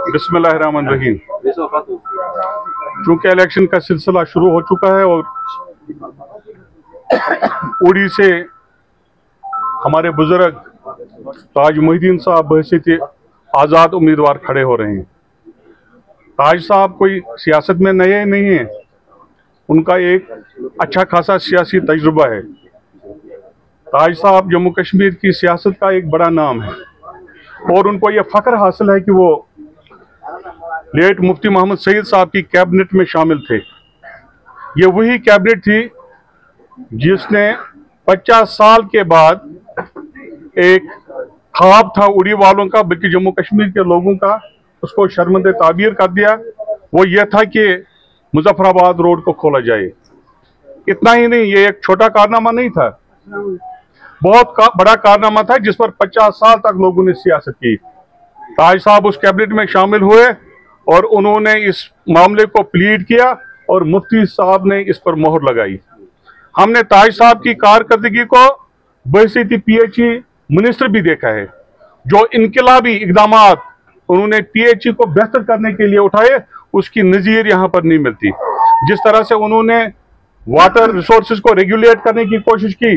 बिस्मिल्लाहिर्रहमानिर्रहीम। चूंकि इलेक्शन का सिलसिला शुरू हो चुका है और उड़ी से हमारे बुजुर्ग ताज मोहिद्दीन साहब बहसीत आज़ाद उम्मीदवार खड़े हो रहे हैं। ताज साहब कोई सियासत में नए नहीं हैं, उनका एक अच्छा खासा सियासी तजुर्बा है। ताज साहब जम्मू कश्मीर की सियासत का एक बड़ा नाम है और उनको यह फ़ख्र हासिल है कि वो लेट मुफ्ती मोहम्मद सईद साहब की कैबिनेट में शामिल थे। ये वही कैबिनेट थी जिसने 50 साल के बाद एक ख्वाब था उड़ी वालों का, बल्कि जम्मू कश्मीर के लोगों का, उसको शर्मंदे ताबीर कर दिया। वो ये था कि मुजफ्फराबाद रोड को खोला जाए। इतना ही नहीं, ये एक छोटा कारनामा नहीं था, बहुत बड़ा कारनामा था जिस पर 50 साल तक लोगों ने सियासत की। ताज साहब उस कैबिनेट में शामिल हुए और उन्होंने इस मामले को प्लीड किया और मुफ्ती साहब ने इस पर मोहर लगाई। हमने ताज साहब की कारकर्दगी को बहसीत पीएचई मिनिस्टर भी देखा है। जो इनकलाबी इकदाम उन्होंने पीएचई को बेहतर करने के लिए उठाए, उसकी नज़ीर यहाँ पर नहीं मिलती। जिस तरह से उन्होंने वाटर रिसोर्सेज को रेगुलेट करने की कोशिश की,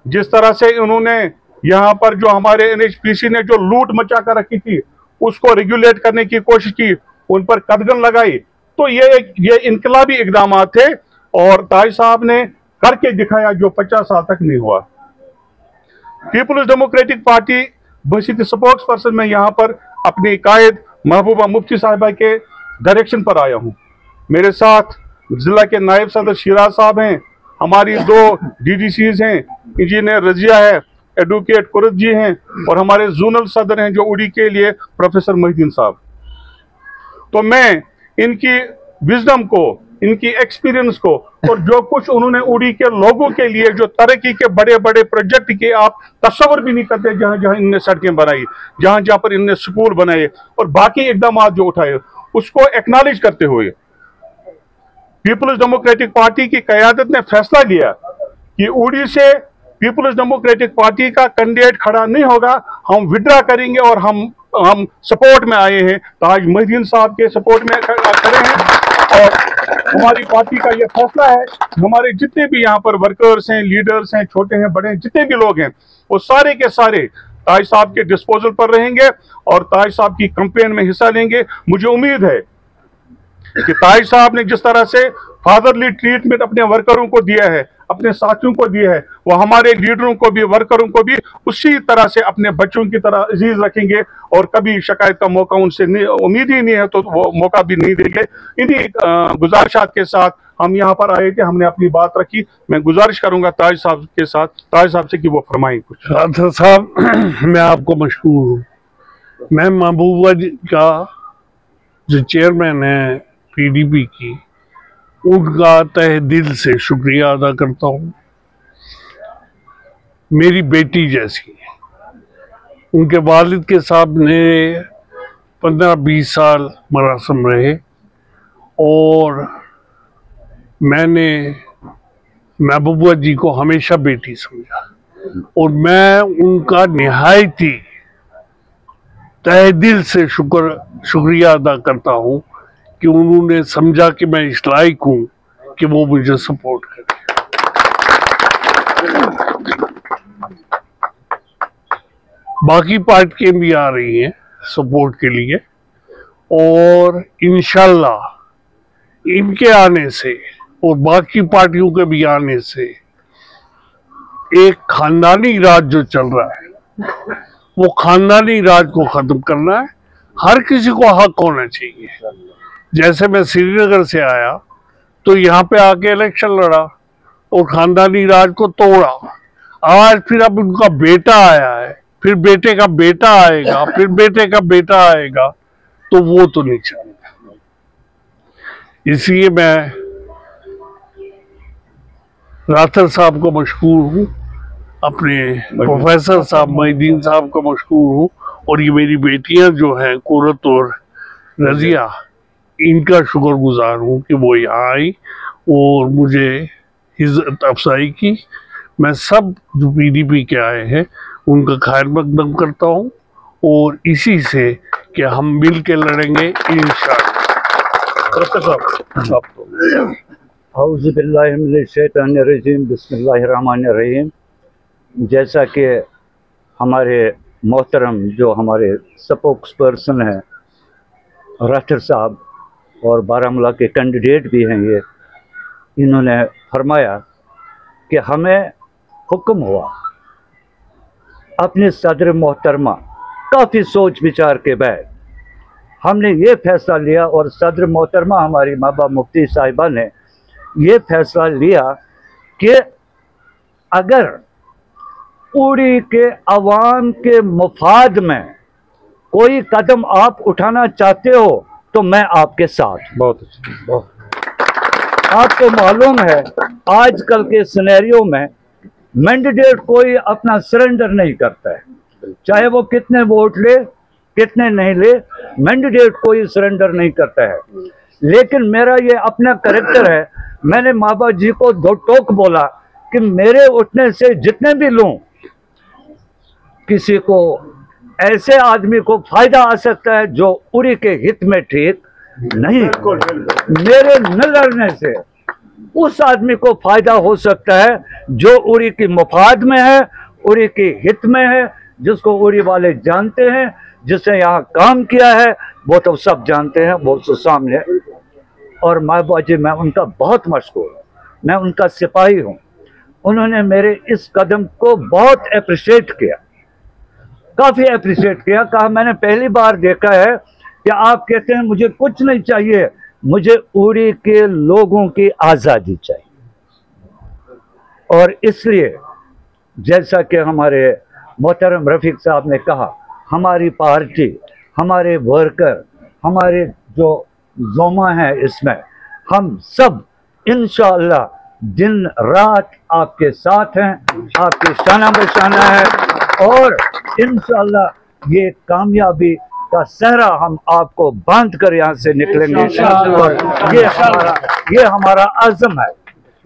जिस तरह से उन्होंने यहाँ पर जो हमारे एनएचपीसी ने जो लूट मचा कर रखी थी उसको रेगुलेट करने की कोशिश की, उन पर कदगन लगाई, तो ये इनकलाबी इकदाम थे और ताज साहब ने करके दिखाया जो 50 साल तक नहीं हुआ। पीपुल्स डेमोक्रेटिक पार्टी बहसीत स्पोक्स पर्सन में यहाँ पर अपनी कायद महबूबा मुफ्ती साहिबा के डायरेक्शन पर आया हूँ। मेरे साथ जिला के नायब सदर शिराज साहब हैं, हमारी 2 डीडीसीज हैं, इंजीनियर रजिया है, एडवोकेट कुरत जी हैं और हमारे जोनल सदर हैं जो उड़ी के लिए प्रोफेसर मोहिद्दीन साहब। तो मैं इनकी विजडम को, इनकी एक्सपीरियंस को और जो कुछ उन्होंने उड़ी के लोगों के लिए जो तरक्की के बड़े बड़े प्रोजेक्ट के आप तस्वर भी नहीं करते, जहां जहां इनने सड़कें बनाई, जहां जहां पर इनने स्कूल बनाए और बाकी इकदाम जो उठाए, उसको एक्नॉलेज करते हुए पीपुल्स डेमोक्रेटिक पार्टी की क़यादत ने फैसला लिया कि उड़ी से पीपुल्स डेमोक्रेटिक पार्टी का कैंडिडेट खड़ा नहीं होगा, हम विड्रा करेंगे और हम सपोर्ट में आए हैं, ताज मोहिद्दीन साहब के सपोर्ट में खड़े हैं। और हमारी पार्टी का यह फैसला है, हमारे जितने भी यहाँ पर वर्कर्स हैं, लीडर्स हैं, छोटे हैं बड़े हैं, जितने भी लोग हैं, वो सारे के सारे ताज साहब के डिस्पोजल पर रहेंगे और ताज साहब की कैंपेन में हिस्सा लेंगे। मुझे उम्मीद है कि ताज साहब ने जिस तरह से फादरली ट्रीटमेंट अपने वर्करों को दिया है, अपने साथियों को दिया है, वो हमारे लीडरों को भी, वर्करों को भी उसी तरह से अपने बच्चों की तरह अजीज रखेंगे और कभी शिकायत का मौका उनसे उम्मीद ही नहीं है तो वो मौका भी नहीं देंगे। इन्हीं गुजारिशात के साथ हम यहाँ पर आए थे, हमने अपनी बात रखी। मैं गुजारिश करूंगा ताज साहब के साथ, ताज साहब से कि वो फरमाएं कुछ। साहब, मैं आपको मशकूर हूँ। मैं महबूबा जी का जो चेयरमैन है पीडीपी की, उनका तहे दिल से शुक्रिया अदा करता हूँ। मेरी बेटी जैसी है। उनके वालिद के साथ ने 15-20 साल मरासम रहे और मैंने महबूबा जी को हमेशा बेटी समझा और मैं उनका निहायती तहे दिल से शुक्रिया अदा करता हूँ कि उन्होंने समझा कि मैं इस लायक हूँ कि वो मुझे सपोर्ट करे। बाकी पार्टियां भी आ रही हैं सपोर्ट के लिए और इंशाल्लाह इनके आने से और बाकी पार्टियों के भी आने से एक खानदानी राज जो चल रहा है, वो खानदानी राज को खत्म करना है। हर किसी को हक होना चाहिए। जैसे मैं श्रीनगर से आया तो यहाँ पे आके इलेक्शन लड़ा और खानदानी राज को तोड़ा। आज फिर अब उनका बेटा आया है, फिर बेटे का बेटा आएगा, फिर बेटे का बेटा आएगा, तो वो तो नहीं चलेगा। इसलिए मैं राथर साहब को मशकूर हूँ, अपने प्रोफेसर साहब मोहिद्दीन साहब को मशकूर हूँ और ये मेरी बेटियां जो हैं कुरत और रजिया, इनका शुक्रगुजार हूँ कि वो यहाँ आई और मुझे इज्जत अफजाई की। मैं सब जो पीडीपी के आए हैं उनका खैर मकदम करता हूँ और इसी से कि हम मिल के लड़ेंगे इंशाअल्लाह। औज़ुबिल्लाहिमिनश्शैतानिर्रजीम, बिस्मिल्लाहिर्रहमानिर्रहीम। जैसा कि हमारे मोहतरम जो हमारे स्पोक्स पर्सन हैं राठर साहब और बारामूला के कैंडिडेट भी हैं, ये इन्होंने फरमाया कि हमें हुक्म हुआ अपने सदर मोहतरमा काफ़ी सोच विचार के बाद हमने ये फैसला लिया, और सदर मोहतरमा हमारी महबूबा मुफ्ती साहिबा ने ये फैसला लिया कि अगर उड़ी के अवाम के मुफाद में कोई कदम आप उठाना चाहते हो तो मैं आपके साथ। बहुत अच्छा। आपको मालूम है आजकल के सिनेरियो में मैंडेट कोई अपना सरेंडर नहीं करता है, चाहे वो कितने वोट ले कितने नहीं ले, मैंडेट कोई सरेंडर नहीं करता है। लेकिन मेरा ये अपना करैक्टर है, मैंने माबा जी को दो टोक बोला कि मेरे उठने से जितने भी लूं किसी को ऐसे आदमी को फायदा आ सकता है जो उड़ी के हित में ठीक नहीं, मेरे न लड़ने से उस आदमी को फायदा हो सकता है जो उड़ी की मुफाद में है, उड़ी के हित में है, जिसको उड़ी वाले जानते हैं, जिसने यहाँ काम किया है वो तो सब जानते हैं, वो तो सामने है। और महबूबा जी मैं उनका बहुत मशहूर हूँ, मैं उनका सिपाही हूँ। उन्होंने मेरे इस कदम को बहुत अप्रिशिएट किया, काफ़ी अप्रिशिएट किया। कहा मैंने पहली बार देखा है कि आप कहते हैं मुझे कुछ नहीं चाहिए, मुझे उड़ी के लोगों की आज़ादी चाहिए। और इसलिए जैसा कि हमारे मोहतरम रफ़ीक साहब ने कहा, हमारी पार्टी, हमारे वर्कर, हमारे जो ज़ोमा हैं, इसमें हम सब इंशाअल्लाह दिन रात आपके साथ हैं, आपके शाना बशाना है, और इंशाअल्लाह ये कामयाबी का सहरा हम आपको बांध कर यहाँ से निकलेंगे। और ये हमारा आज़म है,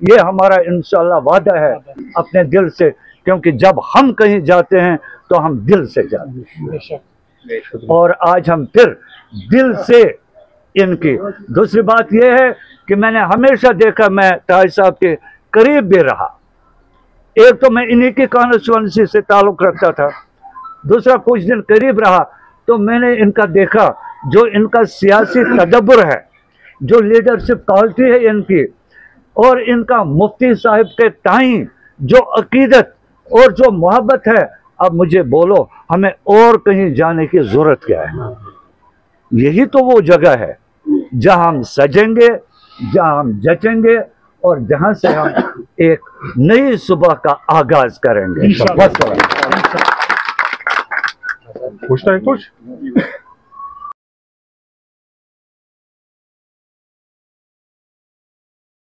ये हमारा इंशाअल्लाह वादा है अपने दिल से, क्योंकि जब हम कहीं जाते हैं तो हम दिल से जाते हैं। और आज हम फिर दिल से इनकी। दूसरी बात यह है कि मैंने हमेशा देखा, मैं ताज साहब के करीब भी रहा। एक तो मैं इन्हीं की कॉन्स्टिट्यूएंसी से ताल्लुक़ रखता था, दूसरा कुछ दिन करीब रहा तो मैंने इनका देखा, जो इनका सियासी तदब्बर है, जो लीडरशिप क्वालिटी है इनकी, और इनका मुफ्ती साहिब के ताईं जो अकीदत और जो मोहब्बत है। अब मुझे बोलो हमें और कहीं जाने की ज़रूरत क्या है? यही तो वो जगह है जहां हम सजेंगे, जहां हम जचेंगे, और जहां से हम एक नई सुबह का आगाज करेंगे। पूछना है कुछ?